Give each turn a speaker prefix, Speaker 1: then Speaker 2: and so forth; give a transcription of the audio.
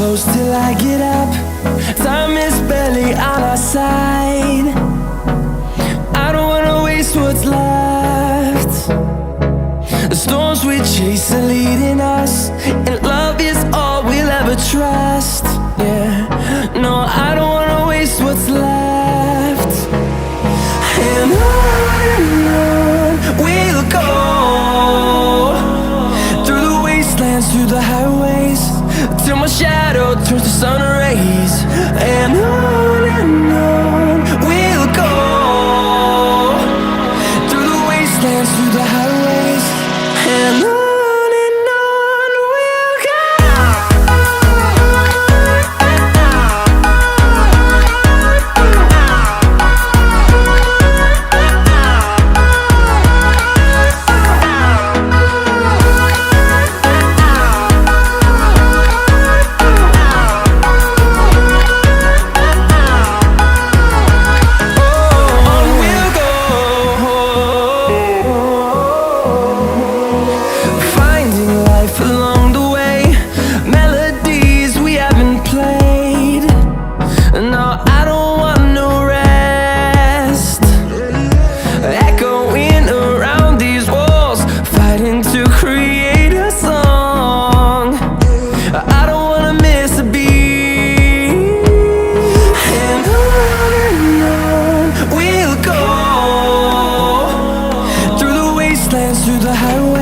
Speaker 1: close till I get up. Time is barely on our side. I don't wanna waste what's left. The storms we chase are leading us, and love is all we'll ever trust. Yeah, no, I don't wanna waste what's left. And on we'll go, through the wastelands, through the highways, till my shadow turns to sun rays. And on we'll go, through the wastelands, through the highways, and on we'll go. Along the way, melodies we haven't played. No, I don't want no rest. Echoing around these walls, fighting to create a song. I don't wanna miss a beat. And on we'll go, through the wastelands, through the highways.